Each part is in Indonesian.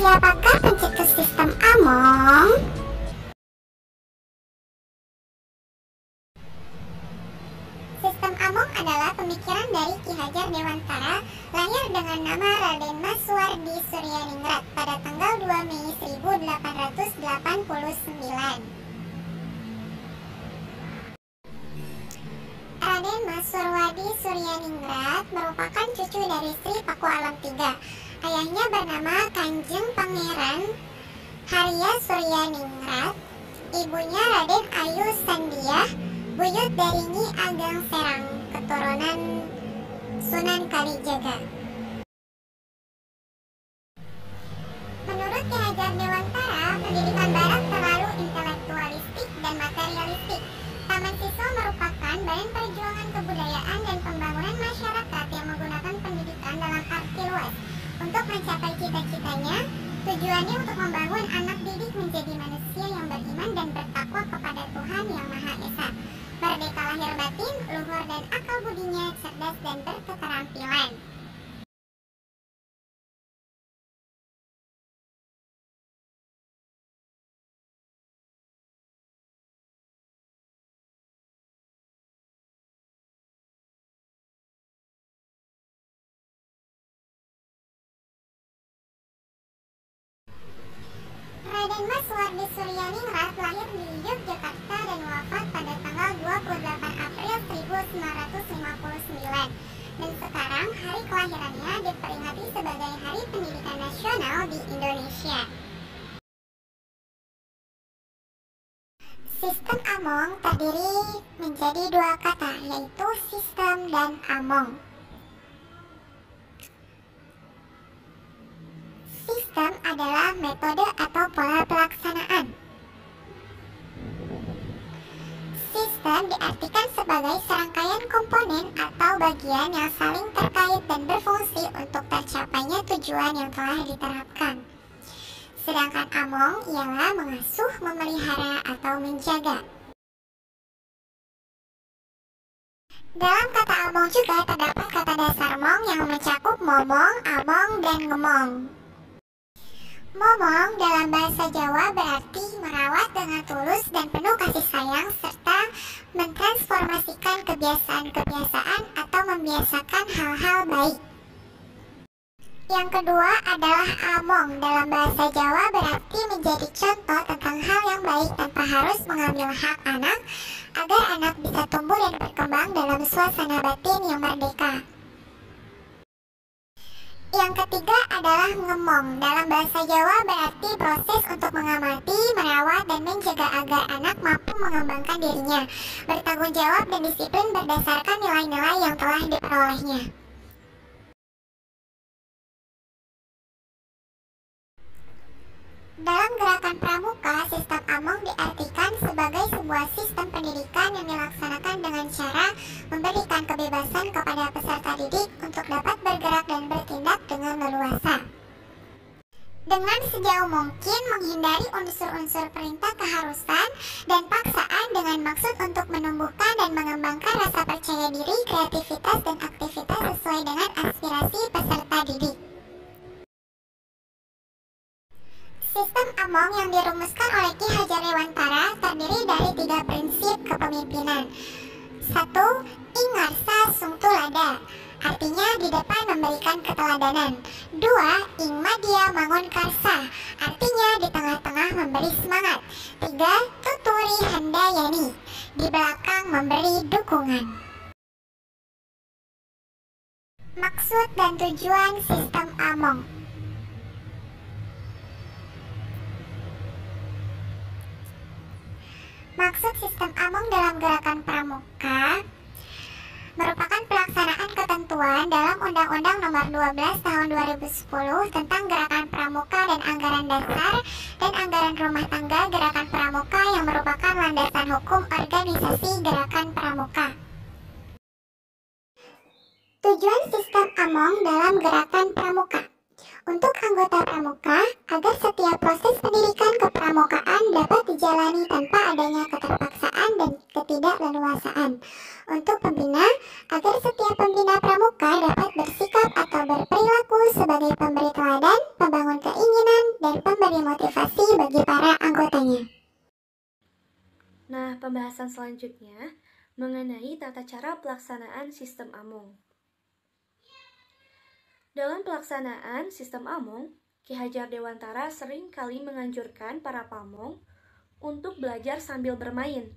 Siapakah pencetus sistem Among? Sistem Among adalah pemikiran dari Ki Hajar Dewantara, lahir dengan nama Raden Maswardi Suryaningrat pada tanggal 2 Mei 1889. Raden Maswardi Suryaningrat merupakan cucu dari Sri Paku Alam III. Ayahnya bernama Kanjeng Pangeran Harya Suryaningrat, ibunya Raden Ayu Sandiah, buyut dari Nyi Ageng Serang, keturunan Sunan Kalijaga. Menurut Ki Hajar Dewantara, pendidikan Barat terlalu intelektualistik dan materialistik. Taman Siswa merupakan badan perjuangan kebudayaan dan pembangunan masyarakat yang menggunakan pendidikan dalam arti luas untuk mencapai cita-citanya. Tujuannya untuk membangun anak didik menjadi manusia yang beriman dan bertakwa kepada Tuhan Yang Maha Esa, merdeka lahir batin, luhur dan akal budinya, cerdas dan berketerampilan. Raden Maswardi Suryaningrat lahir di Yogyakarta dan wafat pada tanggal 28 April 1959. Dan sekarang hari kelahirannya diperingati sebagai Hari Pendidikan Nasional di Indonesia. Sistem Among terdiri menjadi dua kata, yaitu sistem dan among. Sistem adalah metode atau pola pelaksanaan. Sistem diartikan sebagai serangkaian komponen atau bagian yang saling terkait dan berfungsi untuk tercapainya tujuan yang telah diterapkan. Sedangkan among ialah mengasuh, memelihara, atau menjaga. Dalam kata among juga terdapat kata dasar mong yang mencakup momong, among, dan ngemong. Momong dalam bahasa Jawa berarti merawat dengan tulus dan penuh kasih sayang serta mentransformasikan kebiasaan-kebiasaan atau membiasakan hal-hal baik. Yang kedua adalah among. Dalam bahasa Jawa berarti menjadi contoh tentang hal yang baik tanpa harus mengambil hak anak, agar anak bisa tumbuh dan berkembang dalam suasana batin yang merdeka. Yang ketiga adalah ngemong. Dalam bahasa Jawa berarti proses untuk mengamati, merawat, dan menjaga agar anak mampu mengembangkan dirinya, bertanggung jawab dan disiplin berdasarkan nilai-nilai yang telah diperolehnya. Dalam gerakan pramuka, sistem among diartikan sebagai sebuah sistem pendidikan yang dilaksanakan dengan cara memberikan kebebasan kepada peserta didik untuk dapat bergerak dan bertindak dengan leluasa. Dengan sejauh mungkin menghindari unsur-unsur perintah keharusan dan paksaan dengan maksud untuk menumbuhkan dan mengembangkan rasa percaya diri, kreativitas, dan aktivitas sesuai dengan aspirasi peserta didik. Sistem among yang dirumuskan oleh Ki Hajar Dewantara terdiri dari 3 prinsip kepemimpinan. 1. Ingarsa sungtulada, artinya di depan memberikan keteladanan. 2. Ingmadya mangun karsa, artinya di tengah-tengah memberi semangat. 3. Tuturi handayani, di belakang memberi dukungan. Maksud dan tujuan sistem among. Maksud sistem among dalam gerakan pramuka merupakan pelaksanaan ketentuan dalam Undang-Undang Nomor 12 Tahun 2010 tentang Gerakan Pramuka dan Anggaran Dasar dan anggaran rumah tangga Gerakan Pramuka yang merupakan landasan hukum organisasi Gerakan Pramuka. Tujuan sistem AMONG dalam Gerakan Pramuka. Untuk anggota pramuka, agar setiap proses pendidikan kepramukaan dapat dijalani tanpa adanya keterpaksaan dan ketidakleluasaan. Untuk pembina, agar setiap pembina pramuka dapat bersikap atau berperilaku sebagai pemberi teladan, pembangun keinginan, dan pemberi motivasi bagi para anggotanya. Nah, pembahasan selanjutnya mengenai tata cara pelaksanaan sistem AMONG. Dalam pelaksanaan sistem AMONG, Ki Hajar Dewantara sering kali menganjurkan para pamong untuk belajar sambil bermain.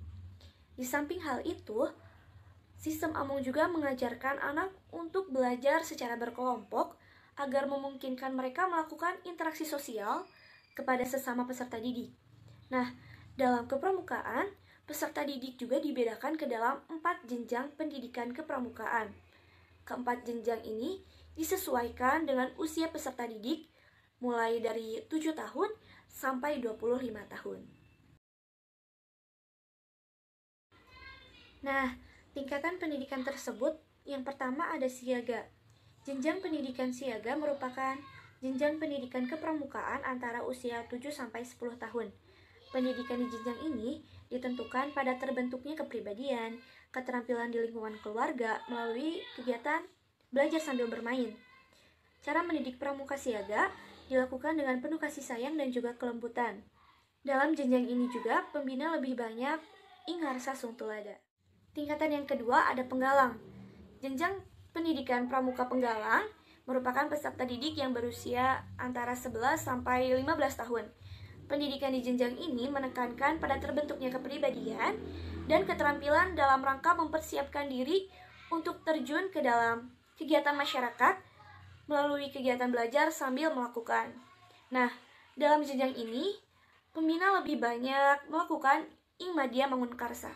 Di samping hal itu, sistem AMONG juga mengajarkan anak untuk belajar secara berkelompok agar memungkinkan mereka melakukan interaksi sosial kepada sesama peserta didik. Nah, dalam kepramukaan, peserta didik juga dibedakan ke dalam 4 jenjang pendidikan kepramukaan. Keempat jenjang ini disesuaikan dengan usia peserta didik mulai dari 7 tahun sampai 25 tahun. Nah, tingkatan pendidikan tersebut yang pertama ada siaga. Jenjang pendidikan siaga merupakan jenjang pendidikan kepramukaan antara usia 7 sampai 10 tahun. Pendidikan di jenjang ini ditentukan pada terbentuknya kepribadian, keterampilan di lingkungan keluarga melalui kegiatan belajar sambil bermain. Cara mendidik pramuka siaga dilakukan dengan penuh kasih sayang dan juga kelembutan. Dalam jenjang ini juga, pembina lebih banyak ingarsa sungtulada. Tingkatan yang kedua ada penggalang. Jenjang pendidikan pramuka penggalang merupakan peserta didik yang berusia antara 11 sampai 15 tahun. Pendidikan di jenjang ini menekankan pada terbentuknya kepribadian dan keterampilan dalam rangka mempersiapkan diri untuk terjun ke dalam kegiatan masyarakat melalui kegiatan belajar sambil melakukan. Nah, dalam jenjang ini, pembina lebih banyak melakukan ingmadya mangunkarsa.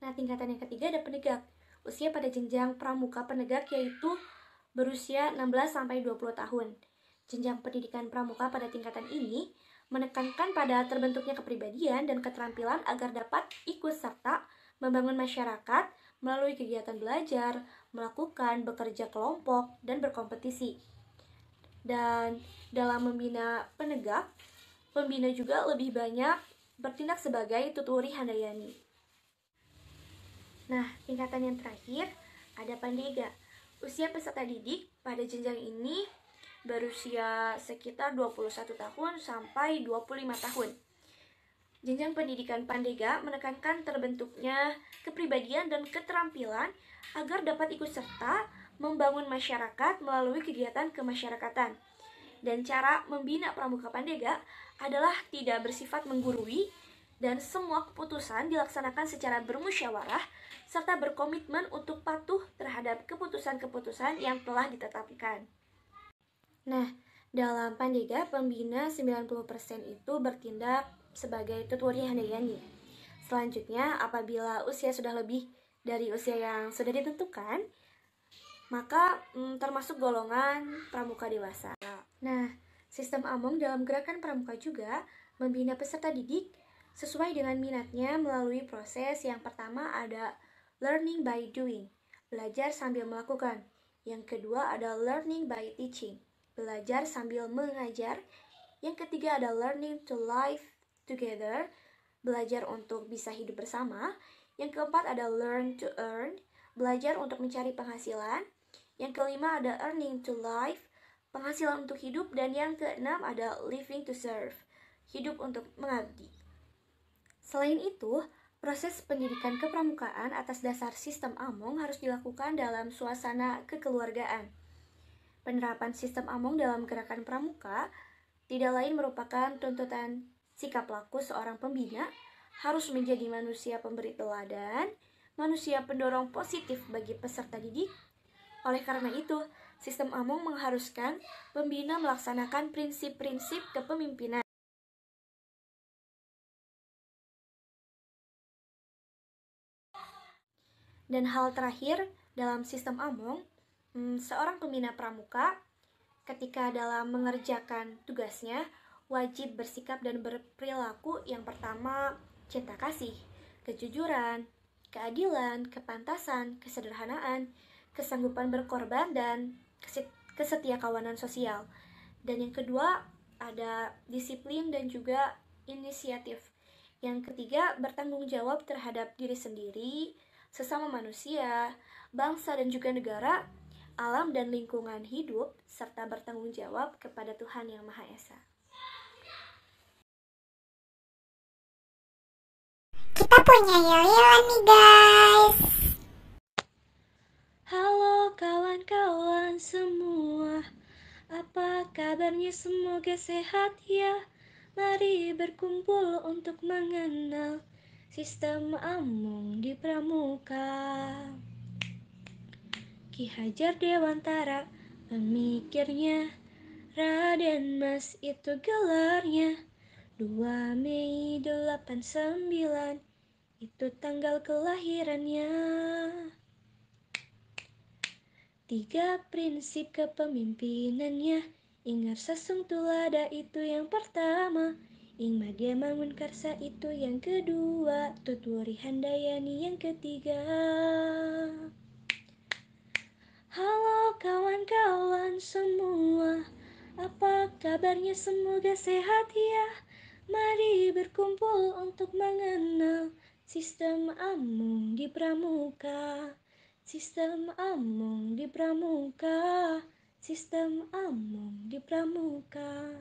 Nah, tingkatan yang ketiga ada penegak. Usia pada jenjang pramuka penegak yaitu berusia 16 sampai 20 tahun. Jenjang pendidikan pramuka pada tingkatan ini menekankan pada terbentuknya kepribadian dan keterampilan agar dapat ikut serta membangun masyarakat melalui kegiatan belajar, melakukan bekerja kelompok, dan berkompetisi. Dan dalam membina penegak, pembina juga lebih banyak bertindak sebagai tuturi handayani. Nah, tingkatan yang terakhir ada pandega. Usia peserta didik pada jenjang ini berusia sekitar 21 tahun sampai 25 tahun. Jenjang pendidikan pandega menekankan terbentuknya kepribadian dan keterampilan agar dapat ikut serta membangun masyarakat melalui kegiatan kemasyarakatan. Dan cara membina pramuka pandega adalah tidak bersifat menggurui dan semua keputusan dilaksanakan secara bermusyawarah serta berkomitmen untuk patuh terhadap keputusan-keputusan yang telah ditetapkan. Nah, dalam pandega pembina 90% itu bertindak sebagai tuturi handayani. Selanjutnya, apabila usia sudah lebih dari usia yang sudah ditentukan, maka termasuk golongan pramuka dewasa. Nah, sistem AMONG dalam gerakan pramuka juga membina peserta didik sesuai dengan minatnya melalui proses yang pertama ada learning by doing, belajar sambil melakukan. Yang kedua ada learning by teaching, belajar sambil mengajar. Yang ketiga ada learning to live together, belajar untuk bisa hidup bersama. Yang keempat ada learn to earn, belajar untuk mencari penghasilan. Yang kelima ada earning to live, penghasilan untuk hidup. Dan yang keenam ada living to serve, hidup untuk mengabdi. Selain itu, proses pendidikan kepramukaan atas dasar sistem AMONG harus dilakukan dalam suasana kekeluargaan. Penerapan sistem AMONG dalam gerakan pramuka tidak lain merupakan tuntutan sikap laku seorang pembina harus menjadi manusia pemberi teladan, manusia pendorong positif bagi peserta didik. Oleh karena itu, sistem AMONG mengharuskan pembina melaksanakan prinsip-prinsip kepemimpinan. Dan hal terakhir dalam sistem AMONG, seorang pembina pramuka ketika dalam mengerjakan tugasnya wajib bersikap dan berperilaku yang pertama, cinta kasih, kejujuran, keadilan, kepantasan, kesederhanaan, kesanggupan berkorban, dan kesetiakawanan sosial. Dan yang kedua, ada disiplin dan juga inisiatif. Yang ketiga, bertanggung jawab terhadap diri sendiri, sesama manusia, bangsa dan juga negara, alam dan lingkungan hidup, serta bertanggung jawab kepada Tuhan Yang Maha Esa. Kita punya yel-yelan nih guys. Halo kawan-kawan semua, apa kabarnya? Semoga sehat ya. Mari berkumpul untuk mengenal sistem Amung di Pramuka. Ki Hajar Dewantara pemikirnya, Raden Mas itu gelarnya. 2 Mei 89 itu tanggal kelahirannya. 3 prinsip kepemimpinannya, Ingar Sasung Tulada itu yang pertama, Ing Madya Mangun Karsa itu yang kedua, Tutwuri Handayani yang ketiga. Halo kawan-kawan semua, apa kabarnya? Semoga sehat ya. Mari berkumpul untuk mengenal sistem Amung di Pramuka. Sistem Amung di Pramuka. Sistem Amung di Pramuka.